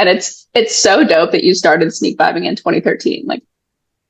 And it's so dope that you started sneak vibing in 2013. Like,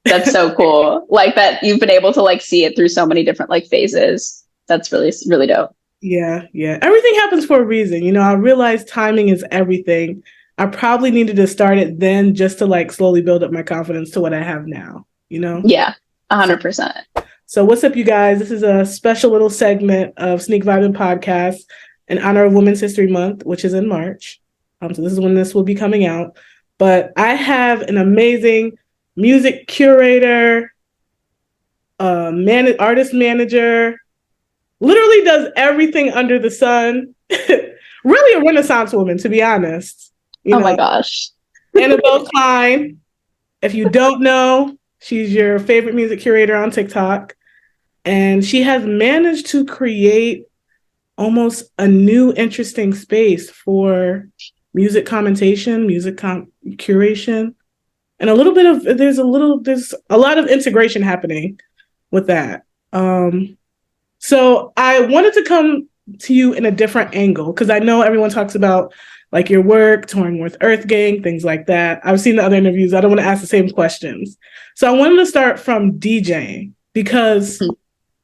that's so cool. Like that you've been able to like see it through so many different like phases. That's really, really dope. Yeah, yeah. Everything happens for a reason. I realized timing is everything. I probably needed to start it then just to like slowly build up my confidence to what I have now, Yeah, 100%. So what's up, you guys? This is a special little segment of Sneak Vibing Podcast in honor of Women's History Month, which is in March. So this is when this will be coming out. But I have an amazing music curator, artist manager, literally does everything under the sun. Really a Renaissance woman, to be honest. Oh my gosh. Annabelle Klein. If you don't know, she's your favorite music curator on TikTok. And she has managed to create almost a new interesting space for music commentation, music curation. And there's a lot of integration happening with that. So I wanted to come to you in a different angle because I know everyone talks about like your work, touring with Earth Gang, things like that. I've seen the other interviews. I don't want to ask the same questions. So I wanted to start from DJing because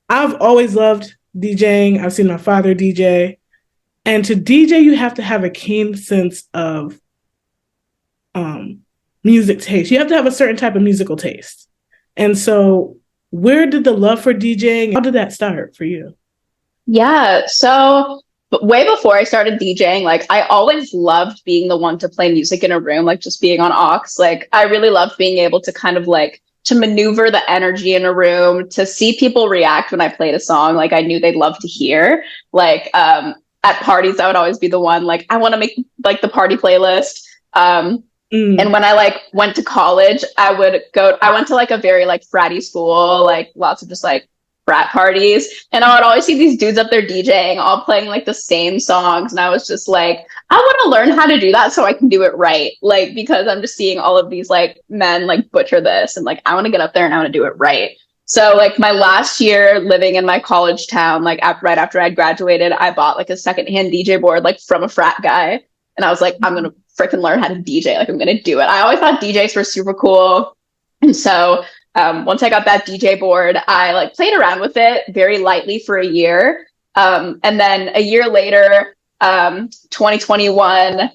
I've always loved DJing. I've seen my father DJ. And to DJ, you have to have a keen sense of music taste. You have to have a certain type of musical taste. And so where did the love for DJing, how did that start for you? Yeah, so way before I started DJing, like I always loved being the one to play music in a room, like just being on aux. Like I really loved being able to kind of like to maneuver the energy in a room, to see people react when I played a song like I knew they'd love to hear. Like at parties, I would always be the one like I want to make like the party playlist. And when I like went to college, I went to like a very like fratty school, like lots of just like frat parties. And I would always see these dudes up there DJing, all playing like the same songs. And I was just like, I want to learn how to do that so I can do it right. Like, because I'm just seeing all of these like men like butcher this. And like, I want to get up there and I want to do it right. So like my last year living in my college town, like right after I'd graduated, I bought like a secondhand DJ board, like from a frat guy. And I was like, I'm going to freaking learn how to DJ. Like, I'm going to do it. I always thought DJs were super cool. And so once I got that DJ board, I like played around with it very lightly for a year. And then a year later, 2021,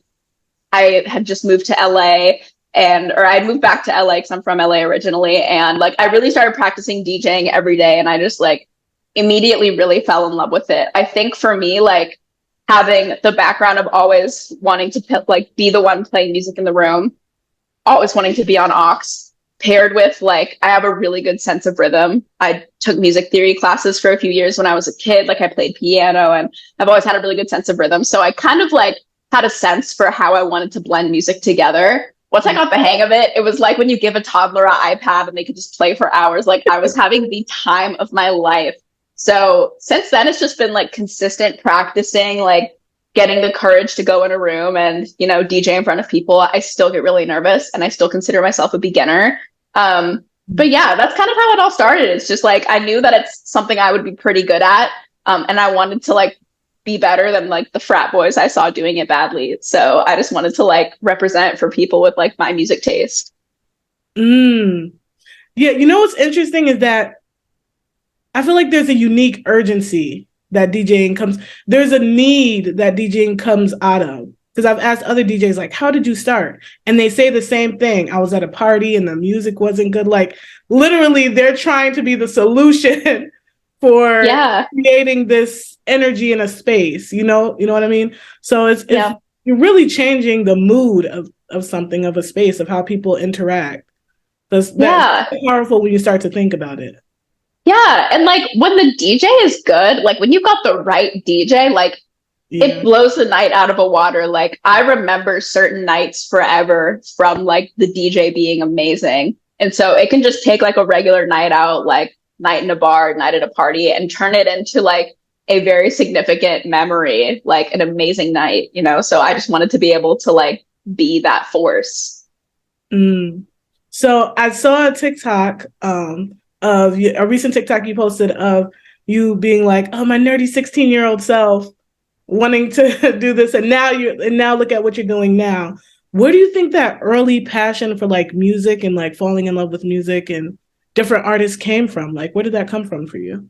I had just moved to LA or I'd moved back to LA because I'm from LA originally. And like, I really started practicing DJing every day. And I just like immediately really fell in love with it. I think for me, like having the background of always wanting to like be the one playing music in the room, always wanting to be on aux, paired with like, I have a really good sense of rhythm. I took music theory classes for a few years when I was a kid. Like I played piano and I've always had a really good sense of rhythm. So I kind of like had a sense for how I wanted to blend music together. Once I got the hang of it, it was like when you give a toddler an iPad and they could just play for hours. Like I was having the time of my life. So since then, it's just been like consistent practicing, like getting the courage to go in a room and, DJ in front of people. I still get really nervous and I still consider myself a beginner. But yeah, that's kind of how it all started. It's just like, I knew that it's something I would be pretty good at. And I wanted to like be better than like the frat boys I saw doing it badly. So I just wanted to like represent for people with like my music taste. Yeah. What's interesting is that I feel like there's a unique urgency that there's a need that DJing comes out of. Because I've asked other DJs, like, how did you start? And they say the same thing. I was at a party and the music wasn't good. Like, literally, they're trying to be the solution for creating this energy in a space. You know what I mean? So it's you're really changing the mood of something, of a space, of how people interact. That's powerful when you start to think about it. Yeah. And like when the DJ is good, like when you've got the right DJ, like it blows the night out of the water. Like I remember certain nights forever from like the DJ being amazing. And so it can just take like a regular night out, like night in a bar, night at a party, and turn it into like a very significant memory, like an amazing night, So I just wanted to be able to like be that force. So I saw a TikTok of a recent TikTok you posted of you being like, oh, my nerdy 16-year-old self wanting to do this. And now look at what you're doing now. where do you think that early passion for like music and like falling in love with music and different artists came from? Like, where did that come from for you?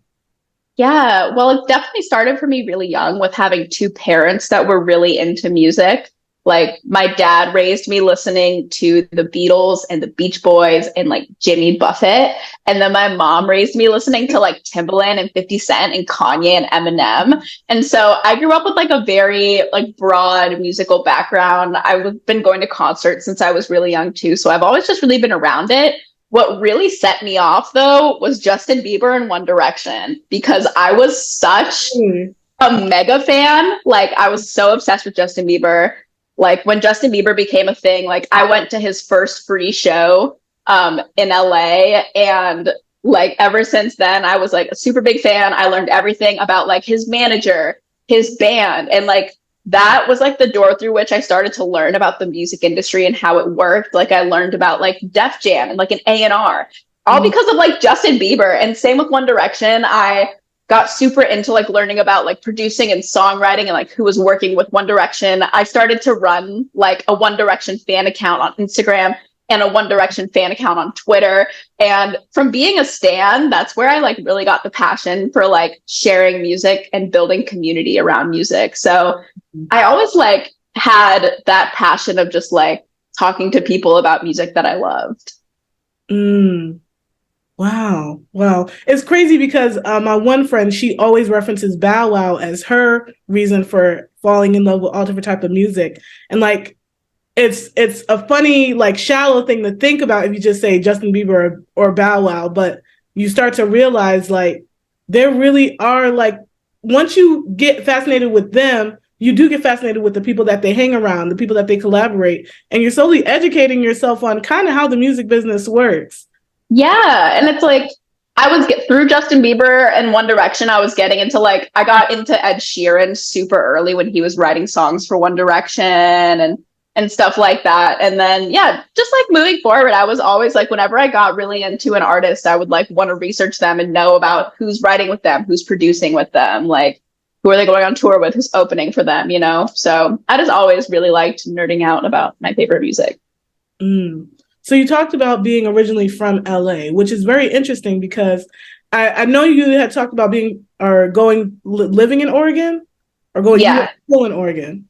Yeah, well, it definitely started for me really young with having two parents that were really into music. Like my dad raised me listening to the Beatles and the Beach Boys and like Jimmy Buffett. And then my mom raised me listening to like Timbaland and 50 Cent and Kanye and Eminem. And so I grew up with like a very like broad musical background. I've been going to concerts since I was really young too. So I've always just really been around it. What really set me off though was Justin Bieber and One Direction because I was such Mm. a mega fan. Like I was so obsessed with Justin Bieber. Like when Justin Bieber became a thing, like I went to his first free show in LA, and like ever since then I was like a super big fan. I learned everything about like his manager, his band, and like that was like the door through which I started to learn about the music industry and how it worked. Like I learned about like Def Jam and like an A&R, all Mm. because of like Justin Bieber. And same with One Direction. I got super into like learning about like producing and songwriting and like who was working with One Direction. I started to run like a One Direction fan account on Instagram and a One Direction fan account on Twitter. And from being a stan, that's where I like really got the passion for like sharing music and building community around music. So I always like had that passion of just like talking to people about music that I loved. Mm. Wow. Wow. It's crazy because my one friend, she always references Bow Wow as her reason for falling in love with all different types of music. And like it's a funny, like shallow thing to think about if you just say Justin Bieber or Bow Wow, but you start to realize like there really are like once you get fascinated with them, you do get fascinated with the people that they hang around, the people that they collaborate, and you're slowly educating yourself on kind of how the music business works. Yeah, and it's like through Justin Bieber and One Direction. I was getting into like I got into Ed Sheeran super early when he was writing songs for One Direction and stuff like that. And then yeah, just like moving forward, I was always like whenever I got really into an artist, I would like want to research them and know about who's writing with them, who's producing with them, like who are they going on tour with, who's opening for them, you know? So I just always really liked nerding out about my favorite music. Mm. So you talked about being originally from LA, which is very interesting because I know you had talked about being or going living in Oregon or going you went Yeah. to school in Oregon.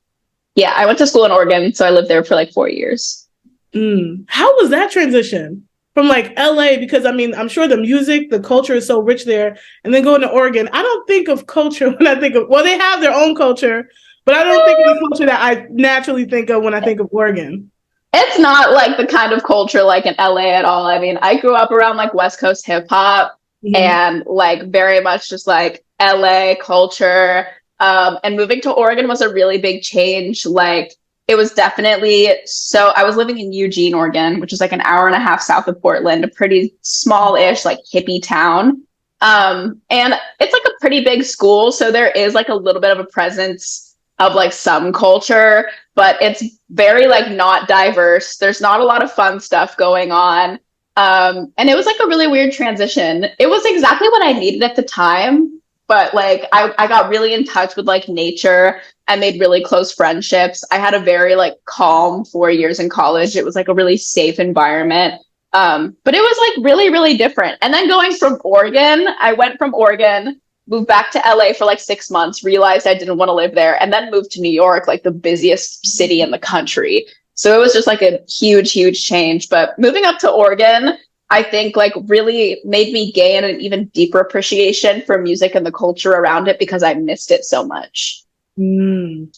Yeah, I went to school in Oregon, so I lived there for like 4 years. Mm. How was that transition from like LA? Because I mean, I'm sure the music, the culture is so rich there, and then going to Oregon. I don't think of culture when I think of well, they have their own culture, but I don't think of the culture that I naturally think of when I think of Oregon. It's not like the kind of culture like in LA at all. I mean, I grew up around like West Coast hip hop Mhm. and like very much just like LA culture. And moving to Oregon was a really big change. Like it was definitely so I was living in Eugene, Oregon, which is like an hour and a half south of Portland, a pretty small-ish like hippie town. And it's like a pretty big school, so there is like a little bit of a presence of like some culture, but it's very like not diverse. There's not a lot of fun stuff going on. And it was like a really weird transition. It was exactly what I needed at the time, but like I got really in touch with like nature. I made really close friendships. I had a very like calm 4 years in college. It was like a really safe environment. But it was like really, really different. And then going from Oregon, I went from Oregon, moved back to LA for like 6 months, realized I didn't want to live there, and then moved to New York, like the busiest city in the country. So it was just like a huge, huge change. But moving up to Oregon, I think like really made me gain an even deeper appreciation for music and the culture around it because I missed it so much. Mm.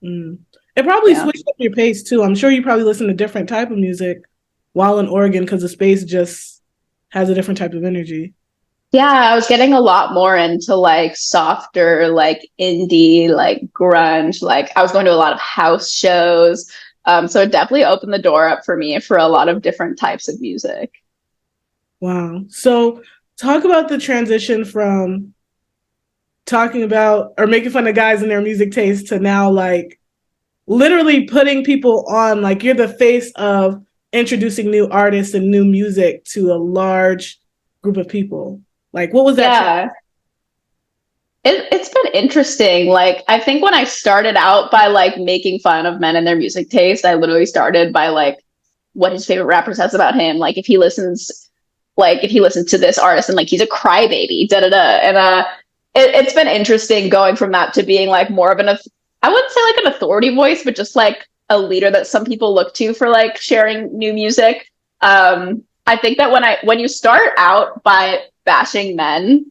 Mm. It probably Yeah. switched up your pace too. I'm sure you probably listen to different type of music while in Oregon because the space just has a different type of energy. Yeah, I was getting a lot more into like softer, like indie, like grunge. Like I was going to a lot of house shows. So it definitely opened the door up for me for a lot of different types of music. Wow. So talk about the transition from talking about or making fun of guys and their music taste to now like literally putting people on like you're the face of introducing new artists and new music to a large group of people. Like what was that? Yeah. It's been interesting. Like, I think when I started out by like making fun of men and their music taste, I literally started by like what his favorite rapper says about him. Like if he listens to this artist and like he's a crybaby, da da da. And it's been interesting going from that to being like more of I wouldn't say like an authority voice, but just like a leader that some people look to for like sharing new music. I think that when you start out by bashing men,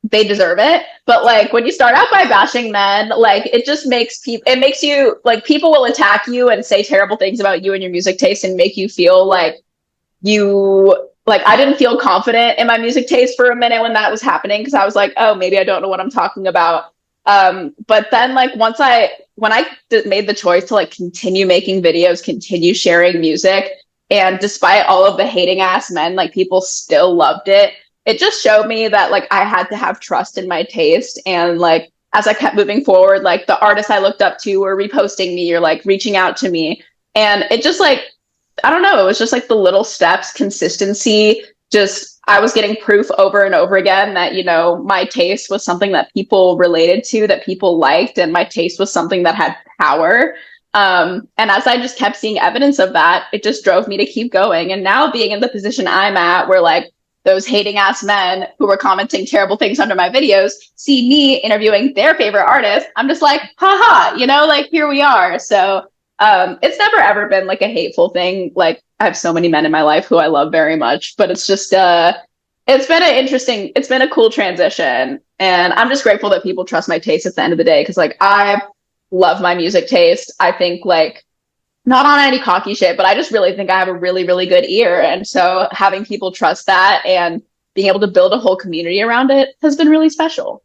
they deserve it. But like when you start out by bashing men, like it makes you like people will attack you and say terrible things about you and your music taste and make you feel like I didn't feel confident in my music taste for a minute when that was happening because I was like, oh, maybe I don't know what I'm talking about. But then like when I made the choice to like continue making videos, continue sharing music, and despite all of the hating ass men, like people still loved it. It just showed me that like I had to have trust in my taste. And like as I kept moving forward, like the artists I looked up to were reposting me or like reaching out to me. And it just like, I don't know, it was just like the little steps, consistency, just I was getting proof over and over again that, you know, my taste was something that people related to, that people liked, and my taste was something that had power. And as I just kept seeing evidence of that, it just drove me to keep going. And now being in the position I'm at, where like those hating ass men who were commenting terrible things under my videos see me interviewing their favorite artist, I'm just like, haha, you know, like here we are. So it's never ever been like a hateful thing. Like I have so many men in my life who I love very much, but it's just it's been a cool transition. And I'm just grateful that people trust my taste at the end of the day. Cause like I love my music taste. I think like not on any cocky shit, but I just really think I have a really, really good ear. And so having people trust that and being able to build a whole community around it has been really special.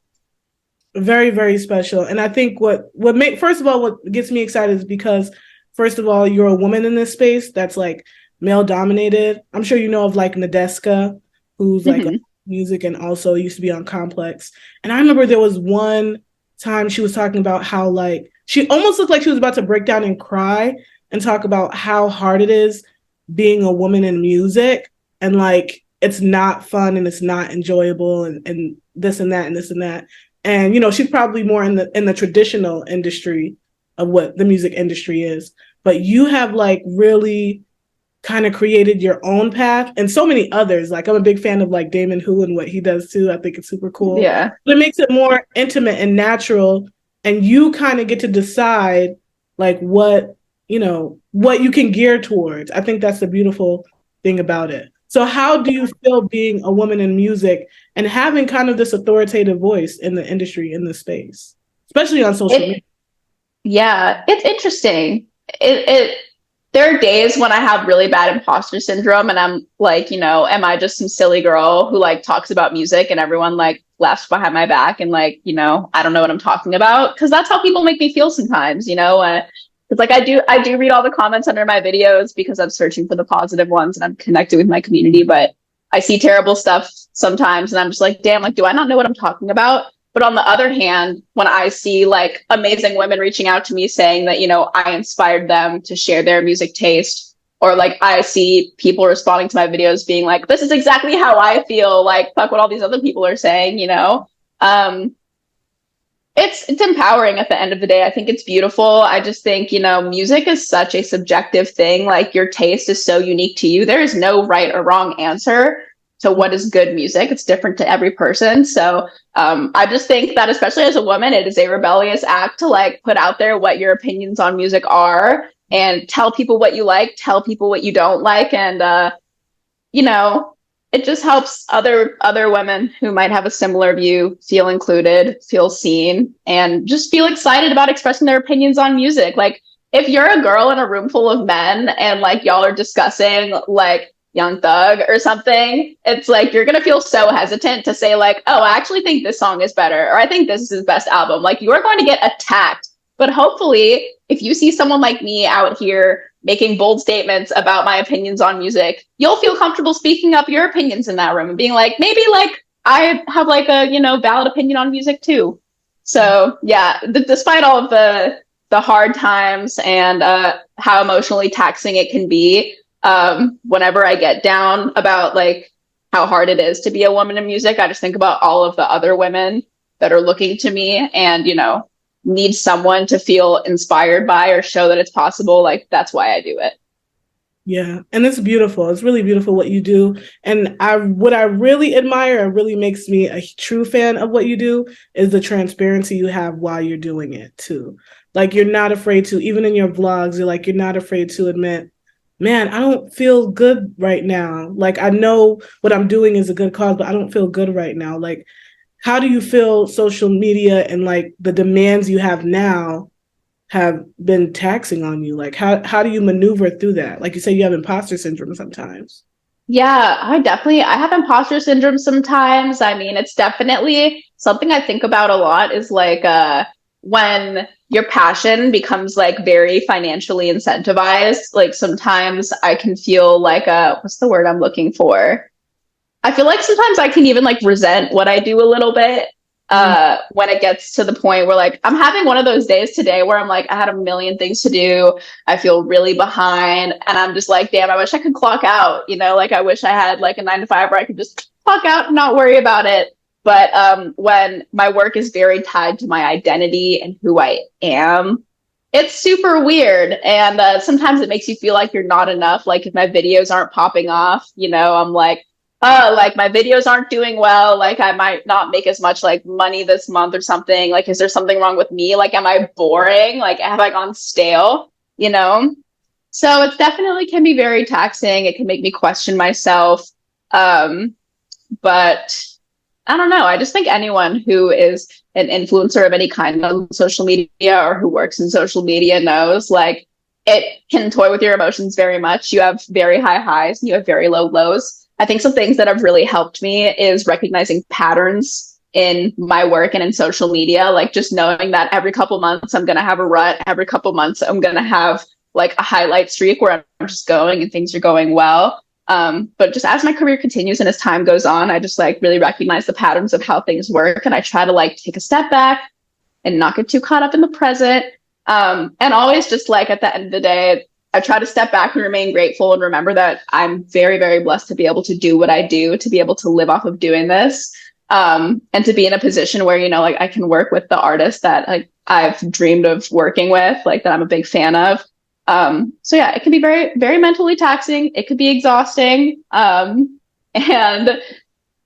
Very, very special. And I think first of all, what gets me excited is because, first of all, you're a woman in this space that's like male dominated. I'm sure you know of like Nadeska, who's like music and also used to be on Complex. And I remember there was one time she was talking about how like she almost looked like she was about to break down and cry and talk about how hard it is being a woman in music, and like it's not fun and it's not enjoyable and this and that and this and that. And you know, she's probably more in the traditional industry of what the music industry is. But you have like really kind of created your own path, and so many others. Like I'm a big fan of like Damon Who and what he does too. I think it's super cool. Yeah. But it makes it more intimate and natural, and you kind of get to decide like what you can gear towards. I think that's the beautiful thing about it. So how do you feel being a woman in music and having kind of this authoritative voice in the industry, in the space, especially on social media? Yeah, it's interesting. There are days when I have really bad imposter syndrome and I'm like, you know, am I just some silly girl who like talks about music and everyone like laughs behind my back and like, you know, I don't know what I'm talking about? Because that's how people make me feel sometimes, you know. It's like I do read all the comments under my videos because I'm searching for the positive ones and I'm connected with my community, but I see terrible stuff sometimes and I'm just like, damn, like, do I not know what I'm talking about? But on the other hand, when I see like amazing women reaching out to me saying that, you know, I inspired them to share their music taste, or like I see people responding to my videos being like, this is exactly how I feel, like, fuck what all these other people are saying, you know? It's empowering at the end of the day. I think it's beautiful. I just think, you know, music is such a subjective thing. Like your taste is so unique to you. There is no right or wrong answer to what is good music. It's different to every person. So I just think that especially as a woman, it is a rebellious act to like put out there what your opinions on music are and tell people what you like, tell people what you don't like. And, you know, it just helps other women who might have a similar view feel included, feel seen, and just feel excited about expressing their opinions on music. Like if you're a girl in a room full of men and like y'all are discussing like Young Thug or something, it's like you're gonna feel so hesitant to say like, oh, I actually think this song is better, or I think this is his best album. Like you're going to get attacked. But hopefully if you see someone like me out here making bold statements about my opinions on music, you'll feel comfortable speaking up your opinions in that room and being like, maybe like I have like a, you know, valid opinion on music too. So yeah, despite all of the hard times and how emotionally taxing it can be, whenever I get down about like how hard it is to be a woman in music, I just think about all of the other women that are looking to me and, need someone to feel inspired by or show that it's possible. Like, that's why I do it. Yeah, and it's beautiful. It's really beautiful what you do. And what I really admire and really makes me a true fan of what you do is the transparency you have while you're doing it too. Like, you're not afraid to, even in your vlogs, you're not afraid to admit, man, I don't feel good right now. Like, I know what I'm doing is a good cause, but I don't feel good right now. Like, how do you feel social media and like the demands you have now have been taxing on you? Like, how do you maneuver through that? Like you say, you have imposter syndrome sometimes. Yeah, I have imposter syndrome sometimes. I mean, it's definitely something I think about a lot is like when your passion becomes like very financially incentivized, like sometimes I can feel like what's the word I'm looking for? I feel like sometimes I can even like resent what I do a little bit when it gets to the point where like I'm having one of those days today where I'm like, I had a million things to do. I feel really behind and I'm just like, damn, I wish I could clock out, like I wish I had like a 9 to 5 where I could just clock out and not worry about it. But when my work is very tied to my identity and who I am, it's super weird. And sometimes it makes you feel like you're not enough. Like if my videos aren't popping off, I'm like my videos aren't doing well. Like I might not make as much like money this month or something. Like, is there something wrong with me? Like, am I boring? Like, have I gone stale? So it definitely can be very taxing. It can make me question myself. But I don't know. I just think anyone who is an influencer of any kind on social media or who works in social media knows like it can toy with your emotions very much. You have very high highs and you have very low lows. I think some things that have really helped me is recognizing patterns in my work and in social media, like just knowing that every couple months I'm going to have a rut. Every couple months I'm going to have like a highlight streak where I'm just going and things are going well. But just as my career continues and as time goes on, I just like really recognize the patterns of how things work. And I try to like take a step back and not get too caught up in the present. And always just like at the end of the day, I try to step back and remain grateful and remember that I'm very, very blessed to be able to do what I do, to be able to live off of doing this, and to be in a position where, like I can work with the artists that like I've dreamed of working with, like that I'm a big fan of. So yeah, it can be very, very mentally taxing. It could be exhausting. And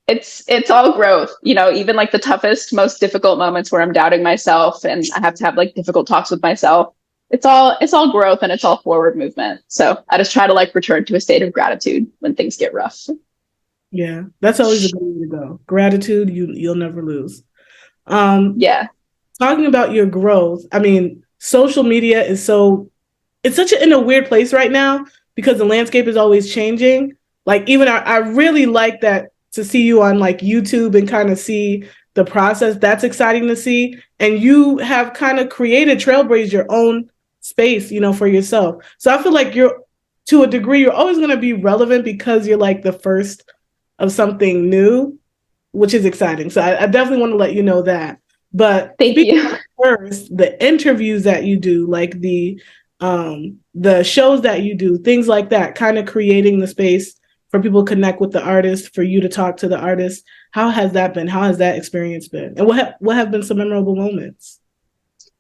it's all growth, even like the toughest, most difficult moments where I'm doubting myself and I have to have like difficult talks with myself. It's all growth and it's all forward movement. So I just try to like return to a state of gratitude when things get rough. Yeah, that's always a good way to go. Gratitude, you'll never lose. Yeah. Talking about your growth, I mean, social media it's such in a weird place right now because the landscape is always changing. Like even I really like that to see you on like YouTube and kind of see the process. That's exciting to see. And you have kind of trailblazed your own space, for yourself. So I feel like to a degree, you're always going to be relevant because you're like the first of something new, which is exciting. So I definitely want to let you know that. But thank you. First, the interviews that you do, like the shows that you do, things like that, kind of creating the space for people to connect with the artist, for you to talk to the artist. How has that been? How has that experience been? And what have been some memorable moments?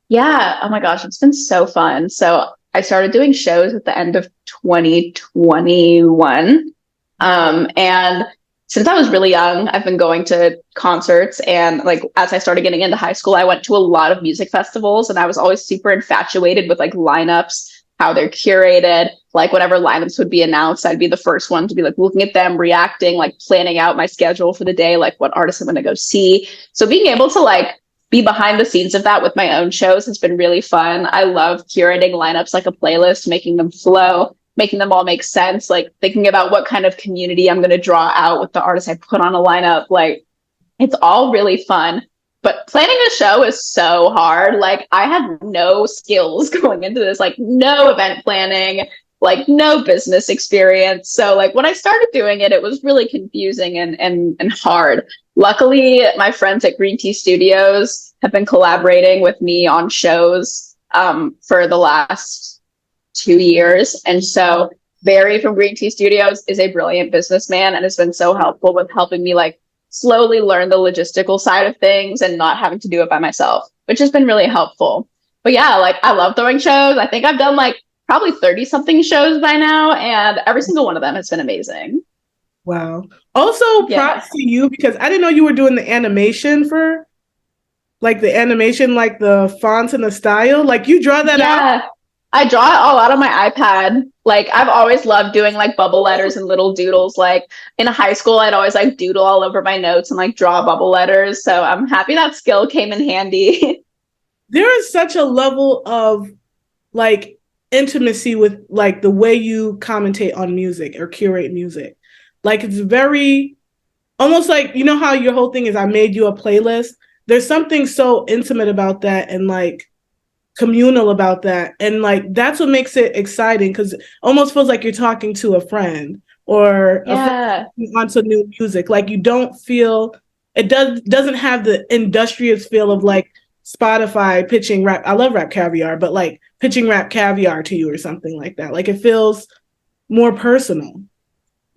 Yeah. Oh my gosh, it's been so fun. So I started doing shows at the end of 2021. And since I was really young, I've been going to concerts. And like, as I started getting into high school, I went to a lot of music festivals and I was always super infatuated with like lineups, how they're curated, like whatever lineups would be announced, I'd be the first one to be like looking at them, reacting, like planning out my schedule for the day, like what artists I'm going to go see. So being able to like be behind the scenes of that with my own shows has been really fun. I love curating lineups like a playlist, making them flow, making them all make sense, like thinking about what kind of community I'm going to draw out with the artists I put on a lineup. Like it's all really fun. But planning a show is so hard. Like I had no skills going into this, like no event planning, like no business experience. So like when I started doing it, it was really confusing and hard. Luckily, my friends at Green Tea Studios have been collaborating with me on shows for the last 2 years. And so Barry from Green Tea Studios is a brilliant businessman and has been so helpful with helping me like slowly learn the logistical side of things and not having to do it by myself, which has been really helpful. But yeah, like I love throwing shows. I think I've done like probably 30 something shows by now, and every single one of them has been amazing. Wow. Also, Yeah. props to you because I didn't know you were doing the animation for like the animation, like the fonts and the style. Like you draw that out. Yeah. I draw it all out on my iPad. Like I've always loved doing like bubble letters and little doodles. Like in high school, I'd always like doodle all over my notes and like draw bubble letters. So I'm happy that skill came in handy. There is such a level of like intimacy with like the way you commentate on music or curate music. Like it's very almost like, you know how your whole thing is I made you a playlist. There's something so intimate about that and like communal about that. And like that's what makes it exciting because it almost feels like you're talking to a friend or a Yeah. friend onto new music. Like you don't feel it doesn't have the industrious feel of like Spotify pitching rap. I love Rap Caviar, but like pitching Rap Caviar to you or something like that. Like it feels more personal.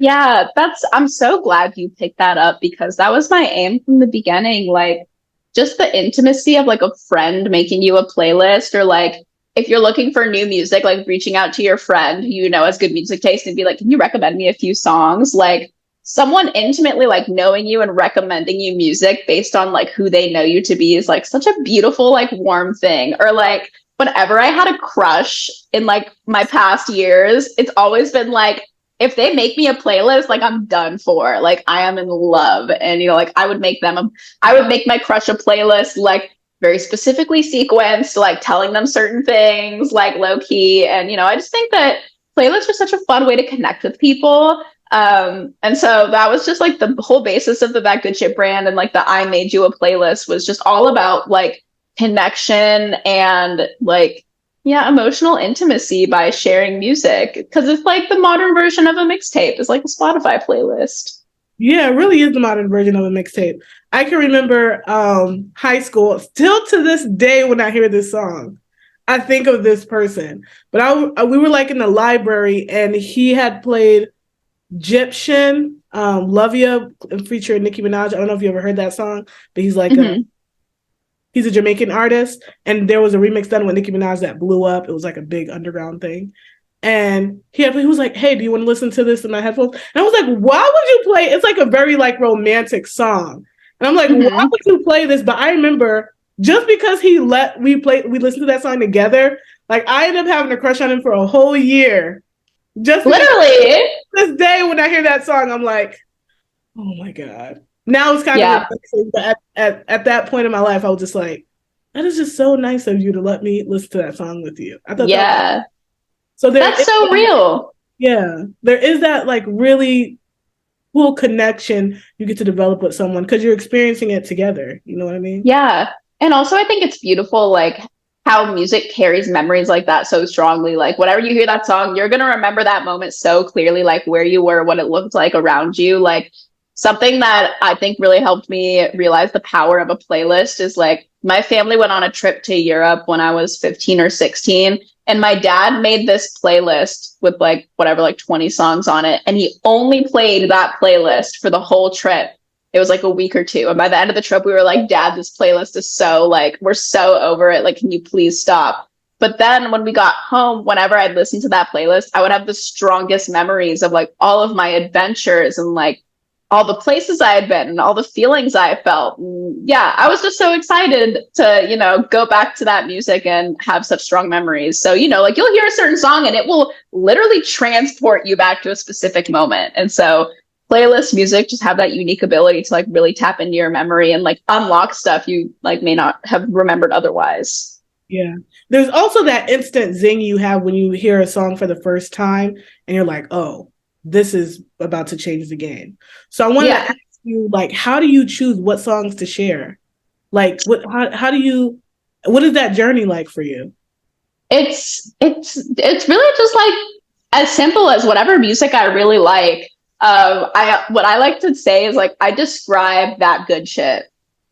Yeah, I'm so glad you picked that up because that was my aim from the beginning. Like, just the intimacy of like a friend making you a playlist, or like if you're looking for new music, like reaching out to your friend who you know has good music taste and be like, can you recommend me a few songs? Like, someone intimately like knowing you and recommending you music based on like who they know you to be is like such a beautiful, like warm thing. Or like, whenever I had a crush in like my past years, it's always been like, if they make me a playlist, like I'm done for. Like I am in love. And you know, like I would make my crush a playlist like very specifically sequenced, like telling them certain things, like low key. And you know, I just think that playlists are such a fun way to connect with people. And so that was just like the whole basis of the That Good Shit brand, and like the I Made You a Playlist was just all about like connection and like, yeah, emotional intimacy by sharing music, because it's like the modern version of a mixtape. It's like a Spotify playlist. Yeah, it really is the modern version of a mixtape. I can remember high school, still to this day when I hear this song, I think of this person. But we were like in the library and he had played Egyptian, Love Ya, featuring Nicki Minaj. I don't know if you ever heard that song, but he's like Mm-hmm. he's a Jamaican artist, and there was a remix done with Nicki Minaj that blew up. It was like a big underground thing. And he was like, hey, do you want to listen to this in my headphones? And I was like, why would you play? It's like a very like romantic song. And I'm like, why Mm-hmm. would you play this? But I remember just because we listened to that song together, like I ended up having a crush on him for a whole year. Just because Literally. this day when I hear that song, I'm like, oh my God. Now it's kind of Yeah. embarrassing, but at that point in my life, I was just like, that is just so nice of you to let me listen to that song with you. I thought that was Yeah. so there That's is so that, real. yeah, there is that like really cool connection you get to develop with someone because you're experiencing it together. You know what I mean? Yeah. And also I think it's beautiful, like how music carries memories like that so strongly. Like whenever you hear that song, you're gonna remember that moment so clearly, like where you were, what it looked like around you. Like something that I think really helped me realize the power of a playlist is like my family went on a trip to Europe when I was 15 or 16. And my dad made this playlist with like whatever, like 20 songs on it. And he only played that playlist for the whole trip. It was like a week or two. And by the end of the trip, we were like, Dad, this playlist is so like, we're so over it. Like, can you please stop? But then when we got home, whenever I'd listen to that playlist, I would have the strongest memories of like all of my adventures and like all the places I had been and all the feelings I felt. And yeah, I was just so excited to, you know, go back to that music and have such strong memories. So, you know, like you'll hear a certain song and it will literally transport you back to a specific moment. And so playlist music just have that unique ability to like really tap into your memory and like unlock stuff you like may not have remembered otherwise. Yeah. There's also that instant zing you have when you hear a song for the first time and you're like, oh, this is about to change the game. So I wanted to Yeah. ask you, like, how do you choose what songs to share? Like, how do you, what is that journey like for you? It's really just like as simple as whatever music I really like. I what I like to say is like I describe that good shit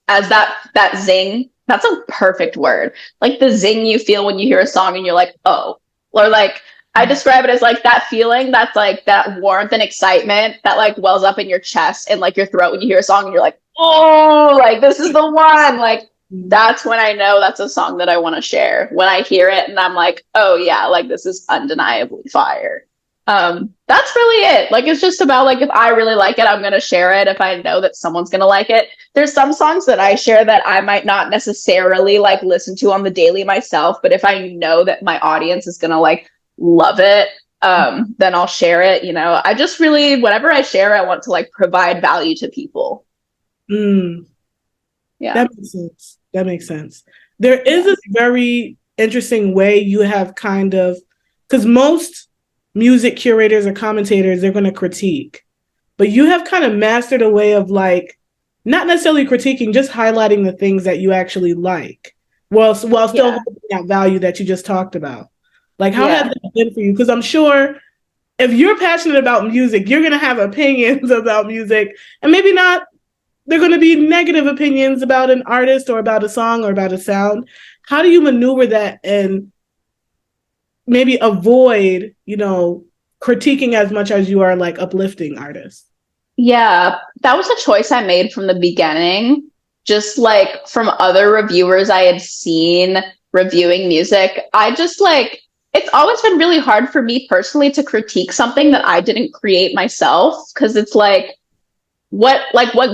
as that zing. That's a perfect word. Like the zing you feel when you hear a song and you're like, oh, or like I describe it as like that feeling that's like that warmth and excitement that like wells up in your chest and like your throat when you hear a song and you're like, oh, like this is the one. Like that's when I know that's a song that I want to share. When I hear it and I'm like, oh yeah, like this is undeniably fire. That's really it. Like it's just about like if I really like it, I'm gonna share it. If I know that someone's gonna like it. There's some songs that I share that I might not necessarily like listen to on the daily myself, but if I know that my audience is gonna like love it, then I'll share it. You know, I just really, whatever I share, I want to like provide value to people. Yeah, that makes sense. That makes sense. There is this very interesting way you have kind of, because most music curators or commentators, they're going to critique, but you have kind of mastered a way of like not necessarily critiquing, just highlighting the things that you actually like, while still holding that value that you just talked about. Like, how has that been for you? Because I'm sure if you're passionate about music, you're going to have opinions about music, and maybe not, they're going to be negative opinions about an artist or about a song or about a sound. How do you maneuver that and maybe avoid, you know, critiquing as much as you are like uplifting artists? Yeah, that was a choice I made from the beginning. Just like from other reviewers I had seen reviewing music, I just like, it's always been really hard for me personally to critique something that I didn't create myself. Cause it's like, what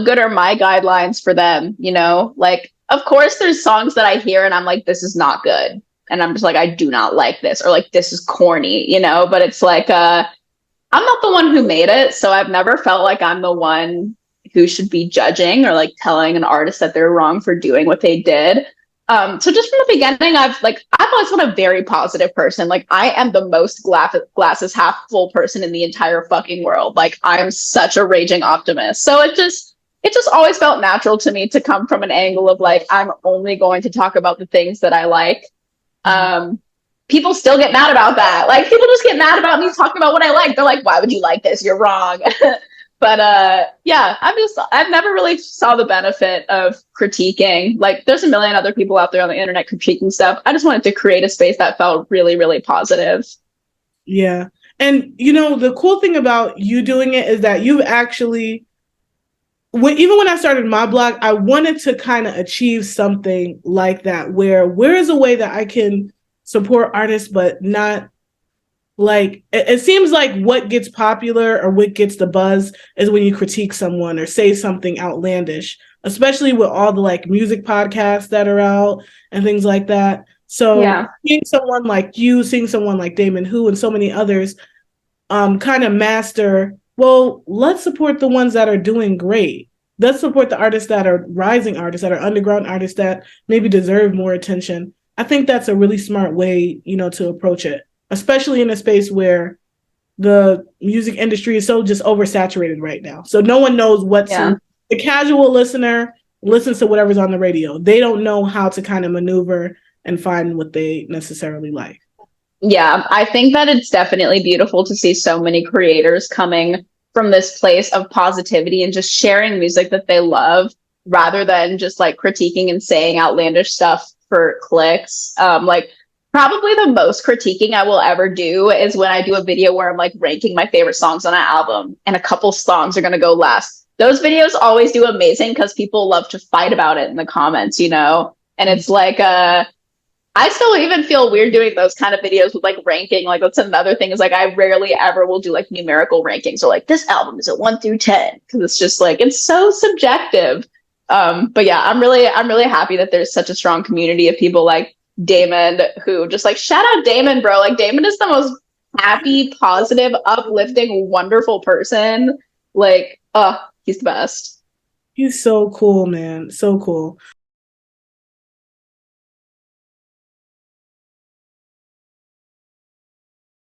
good are my guidelines for them? You know, like, of course there's songs that I hear and I'm like, this is not good. And I'm just like, I do not like this, or like, this is corny, you know, but it's like, I'm not the one who made it. So I've never felt like I'm the one who should be judging or like telling an artist that they're wrong for doing what they did. So just from the beginning, I've always been a very positive person. Like I am the most glasses half full person in the entire fucking world. Like I am such a raging optimist. So it just always felt natural to me to come from an angle of like, I'm only going to talk about the things that I like. People still get mad about that. Like people just get mad about me talking about what I like. They're like, why would you like this? You're wrong. But yeah, I've never really saw the benefit of critiquing. Like there's a million other people out there on the internet critiquing stuff. I just wanted to create a space that felt really, really positive. Yeah. And you know, the cool thing about you doing it is that you actually, even when I started my blog, I wanted to kind of achieve something like that, where is a way that I can support artists, but not like, it seems like what gets popular or what gets the buzz is when you critique someone or say something outlandish, especially with all the like music podcasts that are out and things like that. So seeing someone like you, seeing someone like Damon Who and so many others kind of master, well, let's support the ones that are doing great. Let's support the artists that are rising artists, that are underground artists that maybe deserve more attention. I think that's a really smart way, you know, to approach it, especially in a space where the music industry is so just oversaturated right now. So no one knows what to, the casual listener listens to whatever's on the radio. They don't know how to kind of maneuver and find what they necessarily like. Yeah, I think that it's definitely beautiful to see so many creators coming from this place of positivity and just sharing music that they love rather than just like critiquing and saying outlandish stuff for clicks. Like probably the most critiquing I will ever do is when I do a video where I'm like ranking my favorite songs on an album and a couple songs are going to go last. Those videos always do amazing because people love to fight about it in the comments, you know? And it's like, I still even feel weird doing those kind of videos with like ranking. Like that's another thing is like, I rarely ever will do like numerical rankings or like this album is a 1 through 10. Cause it's just like, it's so subjective. But yeah, I'm really happy that there's such a strong community of people like Damon who just like shout out Damon, bro. Like Damon is the most happy, positive, uplifting, wonderful person. Like, he's the best. He's so cool, man. So cool.